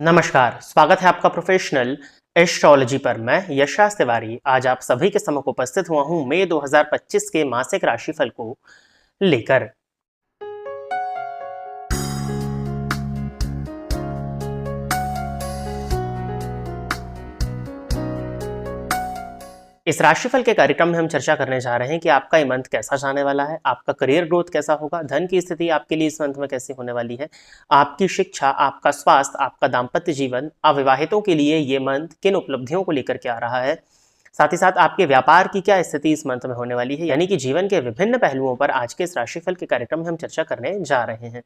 नमस्कार, स्वागत है आपका प्रोफेशनल एस्ट्रोलॉजी पर। मैं यशराज तिवारी आज आप सभी के सम्मुख उपस्थित हुआ हूं मई 2025 के मासिक राशिफल को लेकर। इस राशिफल के कार्यक्रम में हम चर्चा करने जा रहे हैं कि आपका ये मंथ कैसा जाने वाला है, आपका करियर ग्रोथ कैसा होगा, धन की स्थिति आपके लिए इस मंथ में कैसी होने वाली है, आपकी शिक्षा, आपका स्वास्थ्य, आपका दाम्पत्य जीवन, अविवाहितों के लिए ये मंथ किन उपलब्धियों को लेकर के आ रहा है, साथ ही साथ आपके व्यापार की क्या स्थिति इस मंथ में होने वाली है। यानी कि जीवन के विभिन्न पहलुओं पर आज के इस राशिफल के कार्यक्रम में हम चर्चा करने जा रहे हैं।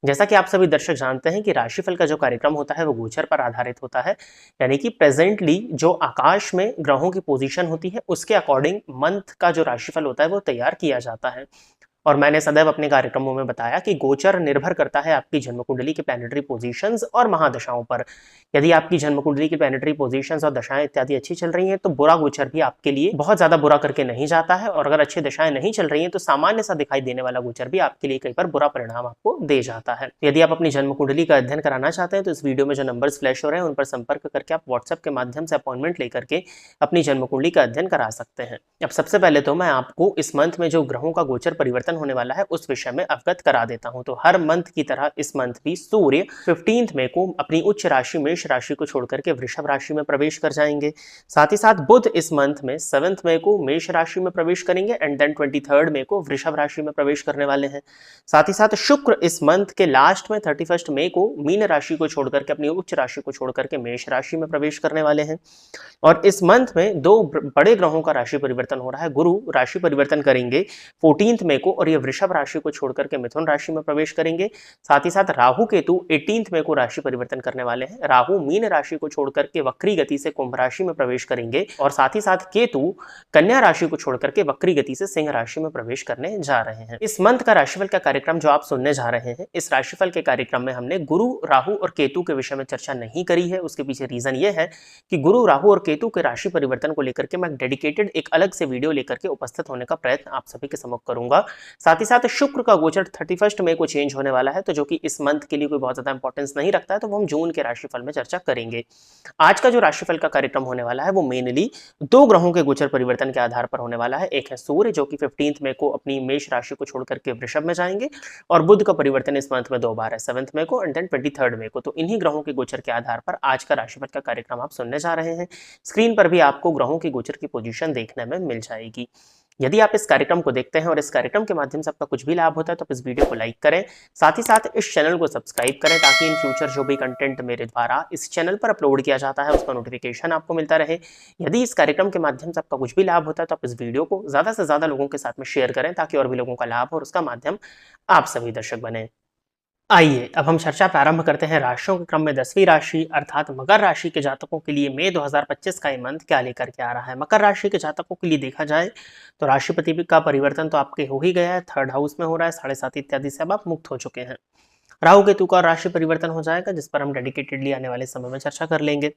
जैसा कि आप सभी दर्शक जानते हैं कि राशिफल का जो कार्यक्रम होता है वो गोचर पर आधारित होता है, यानी कि प्रेजेंटली जो आकाश में ग्रहों की पोजीशन होती है उसके अकॉर्डिंग मंथ का जो राशिफल होता है वो तैयार किया जाता है। और मैंने सदैव अपने कार्यक्रमों में बताया कि गोचर निर्भर करता है आपकी जन्म कुंडली की प्लैनेटरी पोजीशंस और महादशाओं पर। यदि आपकी जन्म कुंडली की प्लैनेटरी पोजीशंस और दशाएं इत्यादि अच्छी चल रही हैं तो बुरा गोचर भी आपके लिए बहुत ज्यादा बुरा करके नहीं जाता है, और अगर अच्छी दशाएं नहीं चल रही हैं तो सामान्य सा दिखाई देने वाला गोचर भी आपके लिए कई बार बुरा परिणाम आपको दे जाता है। यदि आप अपनी जन्म कुंडली का अध्ययन कराना चाहते हैं तो इस वीडियो में जो नंबर्स फ्लैश हो रहे हैं उन पर संपर्क करके आप व्हाट्सएप के माध्यम से अपॉइंटमेंट लेकर के अपनी जन्म कुंडली का अध्ययन करा सकते हैं। अब सबसे पहले तो मैं आपको इस मंथ में जो ग्रहों का गोचर परिवर्तन होने वाला है उस विषय में अवगत करा देता हूं। तो हर मंथ की तरह इस मंथ भी सूर्य 15 मई को अपनी उच्च राशि मेष राशि को छोड़कर के वृषभ राशि में प्रवेश कर जाएंगे। साथ ही साथ बुध इस मंथ में 7 मई को मेष राशि में प्रवेश करेंगे एंड देन 23 मई को वृषभ राशि में प्रवेश करने वाले हैं। साथ ही साथ शुक्र इस मंथ के लास्ट में 31 मई को मीन राशि को छोड़कर के अपनी उच्च राशि को छोड़कर के मेष राशि में प्रवेश करने वाले हैं। और इस मंथ में दो बड़े ग्रहों का राशि परिवर्तन हो रहा है। गुरु राशि परिवर्तन करेंगे 14 मई को और ये वृषभ राशि को छोड़कर के मिथुन राशि में प्रवेश करेंगे। साथ ही साथ राहु केतु 18 मई को राशि परिवर्तन करने वाले हैं। राहु मीन राशि को छोड़कर के वक्री गति से कुंभ राशि में प्रवेश करेंगे और साथ ही साथ केतु कन्या राशि को छोड़कर के वक्री गति से सिंह राशि में प्रवेश करने जा रहे हैं। इस मंथ का राशिफल का कार्यक्रम जो आप सुनने जा रहे हैं, इस राशिफल के कार्यक्रम में हमने गुरु, राहु और केतु के विषय में चर्चा नहीं करी है। उसके पीछे रीजन ये है कि गुरु, राहु और केतु के राशि परिवर्तन को लेकर के मैं डेडिकेटेड एक अलग से वीडियो लेकर के उपस्थित होने का प्रयत्न आप सभी के सम्मुख करूंगा। साथ ही साथ शुक्र का गोचर 31 मई को चेंज होने वाला है, तो जो कि इस मंथ के लिए कोई बहुत ज्यादा इंपॉर्टेंस नहीं रखता है, तो वो हम जून के राशिफल में चर्चा करेंगे। आज का जो राशिफल का कार्यक्रम होने वाला है वो मेनली दो ग्रहों के गोचर परिवर्तन के आधार पर होने वाला है। एक है सूर्य जो कि 15 मई को अपनी मेष राशि को छोड़कर के वृषभ में जाएंगे, और बुध का परिवर्तन इस मंथ में दो बार है, 7 मई को एंड देन 23 मई को। तो इन्हीं ग्रहों के गोचर के आधार पर आज का राशिफल का कार्यक्रम आप सुनने जा रहे हैं। स्क्रीन पर भी आपको ग्रहों की गोचर की पोजीशन देखने में मिल जाएगी। यदि आप इस कार्यक्रम को देखते हैं और इस कार्यक्रम के माध्यम से आपका कुछ भी लाभ होता है तो आप इस वीडियो को लाइक करें, साथ ही साथ इस चैनल को सब्सक्राइब करें ताकि इन फ्यूचर जो भी कंटेंट मेरे द्वारा इस चैनल पर अपलोड किया जाता है उसका नोटिफिकेशन आपको मिलता रहे। यदि इस कार्यक्रम के माध्यम से आपका कुछ भी लाभ होता है तो आप इस वीडियो को ज्यादा से ज्यादा लोगों के साथ में शेयर करें ताकि और भी लोगों का लाभ हो और उसका माध्यम आप सभी दर्शक बने। आइए अब हम चर्चा प्रारंभ करते हैं राशियों के क्रम में 10वीं राशि अर्थात मकर राशि के जातकों के लिए मई 2025 का ये मंथ क्या लेकर के आ रहा है। मकर राशि के जातकों के लिए देखा जाए तो राशिपति का परिवर्तन तो आपके हो ही गया है, 3rd हाउस में हो रहा है, 7.5 इत्यादि से अब आप मुक्त हो चुके हैं। राहु केतु का राशि परिवर्तन हो जाएगा जिस पर हम डेडिकेटेडली आने वाले समय में चर्चा कर लेंगे।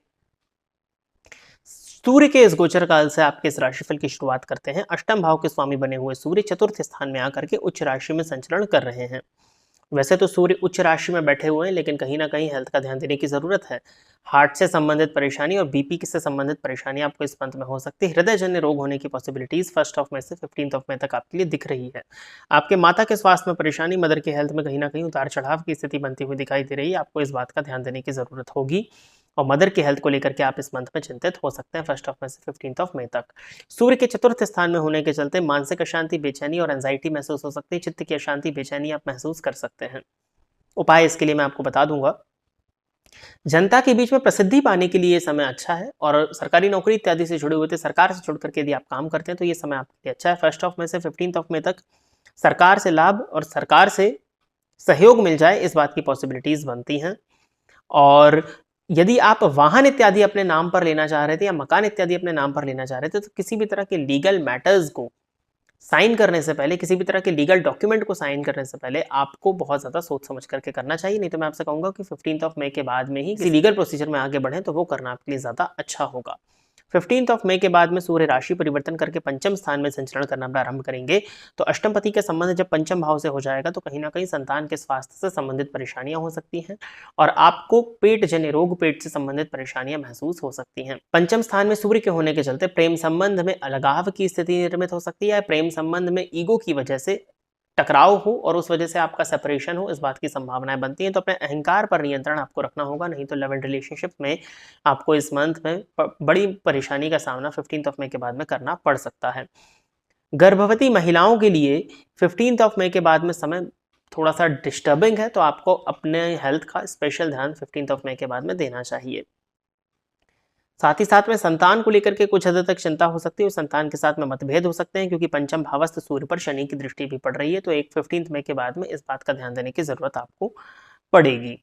सूर्य के इस गोचर काल से आपके इस राशिफल की शुरुआत करते हैं। अष्टम भाव के स्वामी बने हुए सूर्य चतुर्थ स्थान में आकर के उच्च राशि में संचरण कर रहे हैं। वैसे तो सूर्य उच्च राशि में बैठे हुए हैं लेकिन कहीं ना कहीं हेल्थ का ध्यान देने की जरूरत है। हार्ट से संबंधित परेशानी और बीपी से संबंधित परेशानी आपको इस मंथ में हो सकती है। हृदय जन्य रोग होने की पॉसिबिलिटीज 1 मई से 15 मई तक आपके लिए दिख रही है। आपके माता के स्वास्थ्य में परेशानी, मदर के हेल्थ में कहीं ना कहीं उतार चढ़ाव की स्थिति बनती हुई दिखाई दे रही है। आपको इस बात का ध्यान देने की जरूरत होगी और मदर की हेल्थ को लेकर के आप इस मंथ में चिंतित हो सकते हैं 1 मई से 15 मई तक। सूर्य के चतुर्थ स्थान में होने के चलते मानसिक अशांति, बेचैनी और एंजाइटी महसूस हो सकती है। चित्त की अशांति, बेचैनी आप महसूस कर सकते हैं। उपाय इसके लिए मैं आपको बता दूंगा। जनता के बीच में प्रसिद्धि पाने के लिए ये समय अच्छा है, और सरकारी नौकरी इत्यादि से जुड़े हुए थे, सरकार से जुड़ करके यदि आप काम करते हैं तो ये समय आपके लिए अच्छा है। 1 मई से 15 मई तक सरकार से लाभ और सरकार से सहयोग मिल जाए इस बात की पॉसिबिलिटीज बनती हैं। और यदि आप वाहन इत्यादि अपने नाम पर लेना चाह रहे थे या मकान इत्यादि अपने नाम पर लेना चाह रहे थे तो किसी भी तरह के लीगल मैटर्स को साइन करने से पहले, किसी भी तरह के लीगल डॉक्यूमेंट को साइन करने से पहले आपको बहुत ज्यादा सोच समझ करके करना चाहिए। नहीं तो मैं आपसे कहूंगा कि 15 मई के बाद में ही किसी लीगल प्रोसीजर में आगे बढ़े तो वो करना आपके लिए ज्यादा अच्छा होगा। 15 मई के बाद में सूर्य राशि परिवर्तन करके पंचम स्थान में संचरण करना प्रारंभ करेंगे, तो अष्टम पति का संबंध जब पंचम भाव से हो जाएगा तो कहीं ना कहीं संतान के स्वास्थ्य से संबंधित परेशानियां हो सकती हैं और आपको पेट जन्य रोग, पेट से संबंधित परेशानियां महसूस हो सकती हैं। पंचम स्थान में सूर्य के होने के चलते प्रेम संबंध में अलगाव की स्थिति निर्मित हो सकती है, प्रेम संबंध में ईगो की वजह से टकराव हो और उस वजह से आपका सेपरेशन हो, इस बात की संभावनाएं बनती हैं। तो अपने अहंकार पर नियंत्रण आपको रखना होगा, नहीं तो लव एंड रिलेशनशिप में आपको इस मंथ में बड़ी परेशानी का सामना 15 मई के बाद में करना पड़ सकता है। गर्भवती महिलाओं के लिए 15 मई के बाद में समय थोड़ा सा डिस्टर्बिंग है, तो आपको अपने हेल्थ का स्पेशल ध्यान 15 मई के बाद में देना चाहिए। साथ ही साथ में संतान को लेकर के कुछ हद तक चिंता हो सकती है और संतान के साथ में मतभेद हो सकते हैं, क्योंकि पंचम भावस्थ सूर्य पर शनि की दृष्टि भी पड़ रही है। तो एक 15 मई के बाद में इस बात का ध्यान देने की जरूरत आपको पड़ेगी।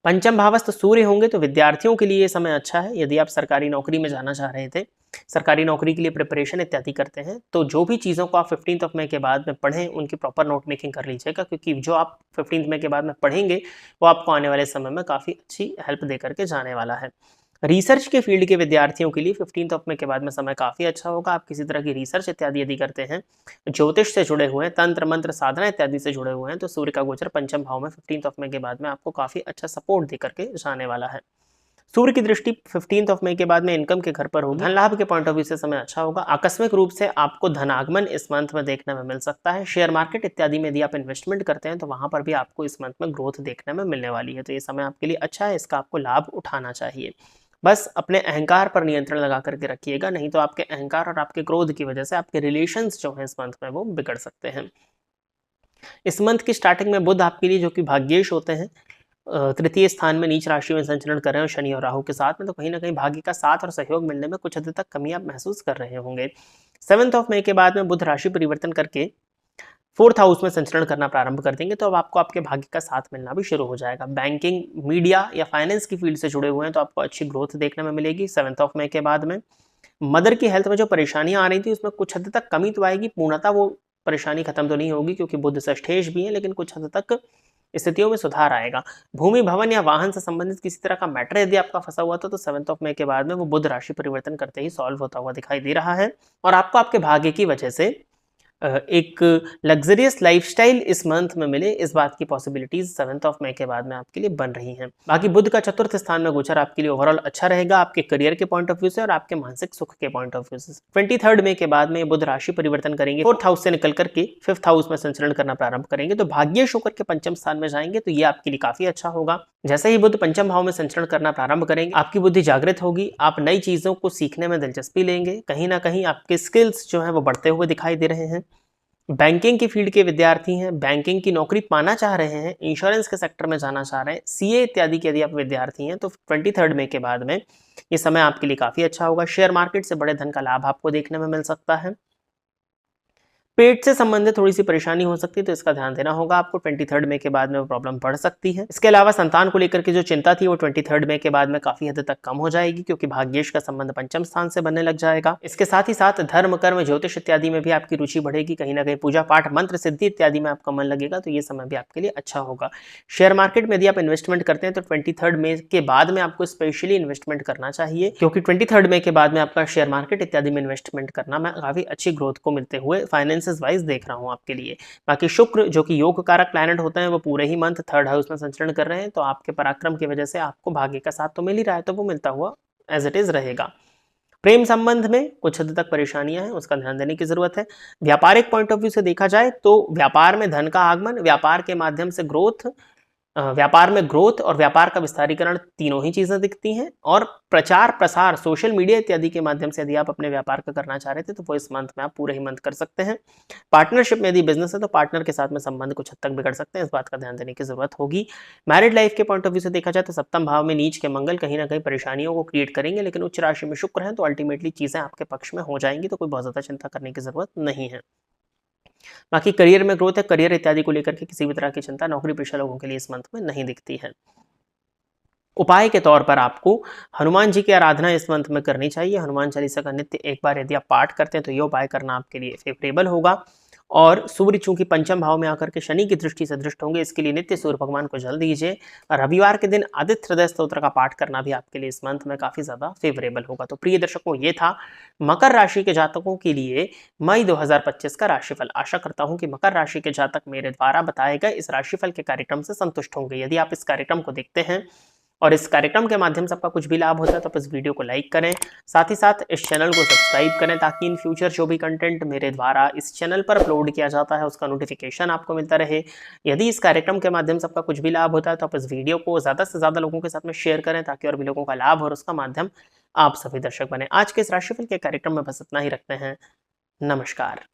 पंचम भावस्थ सूर्य होंगे तो विद्यार्थियों के लिए ये समय अच्छा है। यदि आप सरकारी नौकरी में जाना चाह रहे थे, सरकारी नौकरी के लिए प्रिपरेशन इत्यादि करते हैं, तो जो भी चीज़ों को आप 15 मई के बाद में पढ़ें उनकी प्रॉपर नोट मेकिंग कर लीजिएगा, क्योंकि जो आप 15 मई के बाद में पढ़ेंगे वो आपको आने वाले समय में काफ़ी अच्छी हेल्प दे करके जाने वाला है। रिसर्च के फील्ड के विद्यार्थियों के लिए 15 मई के बाद में समय काफ़ी अच्छा होगा। आप किसी तरह की रिसर्च इत्यादि यदि करते हैं, ज्योतिष से जुड़े हुए हैं, तंत्र मंत्र साधना इत्यादि से जुड़े हुए हैं, तो सूर्य का गोचर पंचम भाव में 15 मई के बाद में आपको काफ़ी अच्छा सपोर्ट दे करके जाने वाला है। सूर्य की दृष्टि 15 मई के बाद में इनकम के घर पर होगी। धन लाभ के पॉइंट ऑफ व्यू से समय अच्छा होगा। आकस्मिक रूप से आपको धनागमन इस मंथ में देखने में मिल सकता है। शेयर मार्केट इत्यादि में यदि आप इन्वेस्टमेंट करते हैं तो वहां पर भी आपको इस मंथ में ग्रोथ देखने में मिलने वाली है। तो ये समय आपके लिए अच्छा है, इसका आपको लाभ उठाना चाहिए। बस अपने अहंकार पर नियंत्रण लगा करके रखिएगा, नहीं तो आपके अहंकार और आपके क्रोध की वजह से आपके रिलेशंस जो हैं इस मंथ में वो बिगड़ सकते हैं। इस मंथ की स्टार्टिंग में बुध आपके लिए, जो कि भाग्येश होते हैं, तृतीय स्थान में नीच राशि में संचरण कर रहे हो शनि और राहु के साथ में, तो कहीं ना कहीं भाग्य का साथ और सहयोग मिलने में कुछ हद तक कमी आप महसूस कर रहे होंगे। 7 मई के बाद में बुध राशि परिवर्तन करके 4th हाउस में संचरण करना प्रारंभ कर देंगे, तो अब आपको आपके भाग्य का साथ मिलना भी शुरू हो जाएगा। बैंकिंग, मीडिया या फाइनेंस की फील्ड से जुड़े हुए हैं तो आपको अच्छी ग्रोथ देखने में मिलेगी 7 मई के बाद में। मदर की हेल्थ में जो परेशानियां आ रही थी उसमें कुछ हद तक कमी तो आएगी, पूर्णतः वो परेशानी खत्म तो नहीं होगी क्योंकि बुध षष्ठेश भी है, लेकिन कुछ हद तक स्थितियों में सुधार आएगा। भूमि, भवन या वाहन से संबंधित किसी तरह का मैटर यदि आपका फंसा हुआ था तो 7 मई के बाद में वो बुध राशि परिवर्तन करते ही सॉल्व होता हुआ दिखाई दे रहा है और आपको आपके भाग्य की वजह से एक लग्जरियस लाइफस्टाइल इस मंथ में मिले, इस बात की पॉसिबिलिटीज 7 मई के बाद में आपके लिए बन रही हैं। बाकी बुध का चतुर्थ स्थान में गोचर आपके लिए ओवरऑल अच्छा रहेगा, आपके करियर के पॉइंट ऑफ व्यू से और आपके मानसिक सुख के पॉइंट ऑफ व्यू से। 23 मई के बाद में बुध राशि परिवर्तन करेंगे, 4th हाउस से निकल करके 5th हाउस में संचरण करना प्रारंभ करेंगे, तो भाग्येश होकर के पंचम स्थान में जाएंगे, तो ये आपके लिए काफी अच्छा होगा। जैसे ही बुध पंचम भाव में संचरण करना प्रारंभ करेंगे, आपकी बुद्धि जागृत होगी, आप नई चीजों को सीखने में दिलचस्पी लेंगे, कहीं ना कहीं आपके स्किल्स जो है वो बढ़ते हुए दिखाई दे रहे हैं। बैंकिंग की फील्ड के विद्यार्थी हैं, बैंकिंग की नौकरी पाना चाह रहे हैं, इंश्योरेंस के सेक्टर में जाना चाह रहे हैं, सीए इत्यादि के यदि आप विद्यार्थी हैं तो 23 मई के बाद में ये समय आपके लिए काफी अच्छा होगा। शेयर मार्केट से बड़े धन का लाभ आपको देखने में मिल सकता है। पेट से संबंधित थोड़ी सी परेशानी हो सकती है तो इसका ध्यान देना होगा आपको, 23 मई के बाद में वो प्रॉब्लम बढ़ सकती है। इसके अलावा संतान को लेकर के जो चिंता थी वो 23 मई के बाद में काफी हद तक कम हो जाएगी, क्योंकि भाग्येश का संबंध पंचम स्थान से बनने लग जाएगा। इसके साथ ही साथ धर्म, कर्म, ज्योतिष इत्यादि में भी आपकी रुचि बढ़ेगी, कहीं ना कहीं पूजा पाठ, मंत्र सिद्धि इत्यादि में आपका मन लगेगा, तो ये समय भी आपके लिए अच्छा होगा। शेयर मार्केट में यदि आप इन्वेस्टमेंट करते हैं तो 23 मई के बाद में आपको स्पेशली इन्वेस्टमेंट करना चाहिए, क्योंकि 23 मई के बाद में आपका शेयर मार्केट इत्यादि में इन्वेस्टमेंट करना मैं काफी अच्छी ग्रोथ को मिलते हुए फाइनेंसेस वाइज देख रहा हूं आपके लिए। बाकी शुक्र जो कि योग कारक प्लैनेट होते हैं वो पूरे ही मंथ 3rd हाउस में संचरण कर रहे हैं, तो आपके पराक्रम की वजह से आपको भाग्य का साथ तो मिल ही रहा है, तो वो मिलता हुआ एज इट इज रहेगा। प्रेम संबंध में कुछ हद तक परेशानियां हैं, उसका ध्यान देने की जरूरत है। व्यापारिक पॉइंट ऑफ व्यू से देखा जाए तो व्यापार में धन का आगमन, व्यापार के माध्यम से ग्रोथ, व्यापार में ग्रोथ और व्यापार का विस्तारीकरण तीनों ही चीजें दिखती हैं। और प्रचार प्रसार सोशल मीडिया इत्यादि के माध्यम से यदि आप अपने व्यापार का करना चाह रहे थे तो वो इस मंथ में आप पूरे ही मंथ कर सकते हैं। पार्टनरशिप में यदि बिजनेस है तो पार्टनर के साथ में संबंध कुछ हद तक बिगड़ सकते हैं, इस बात का ध्यान देने की जरूरत होगी। मैरिड लाइफ के पॉइंट ऑफ व्यू से देखा जाए तो 7th भाव में नीच के मंगल कहीं ना कहीं परेशानियों को क्रिएट करेंगे, लेकिन उच्च राशि में शुक्र है तो अल्टीमेटली चीजें आपके पक्ष में हो जाएंगी, तो कोई बहुत ज्यादा चिंता करने की जरूरत नहीं है। बाकी करियर में ग्रोथ है, करियर इत्यादि को लेकर के किसी भी तरह की चिंता नौकरी पेशा लोगों के लिए इस मंथ में नहीं दिखती है। उपाय के तौर पर आपको हनुमान जी की आराधना इस मंथ में करनी चाहिए। हनुमान चालीसा का नित्य एक बार यदि आप पाठ करते हैं तो ये उपाय करना आपके लिए फेवरेबल होगा। और सूर्य चूंकि पंचम भाव में आकर के शनि की दृष्टि से दृष्ट होंगे, इसके लिए नित्य सूर्य भगवान को जल दीजिए। रविवार के दिन आदित्य हृदय स्तोत्र का पाठ करना भी आपके लिए इस मंथ में काफी ज्यादा फेवरेबल होगा। तो प्रिय दर्शकों, ये था मकर राशि के जातकों के लिए मई 2025 का राशिफल। आशा करता हूं कि मकर राशि के जातक मेरे द्वारा बताए गए इस राशिफल के कार्यक्रम से संतुष्ट होंगे। यदि आप इस कार्यक्रम को देखते हैं और इस कार्यक्रम के माध्यम से आपका कुछ भी लाभ होता है तो आप इस वीडियो को लाइक करें, साथ ही साथ इस चैनल को सब्सक्राइब करें, ताकि इन फ्यूचर जो भी कंटेंट मेरे द्वारा इस चैनल पर अपलोड किया जाता है उसका नोटिफिकेशन आपको मिलता रहे। यदि इस कार्यक्रम के माध्यम से आपका कुछ भी लाभ होता है तो आप इस वीडियो को ज़्यादा से ज़्यादा लोगों के साथ में शेयर करें, ताकि और भी लोगों का लाभ और उसका माध्यम आप सभी दर्शक बने। आज के इस राशिफल के कार्यक्रम में बस इतना ही रखते हैं। नमस्कार।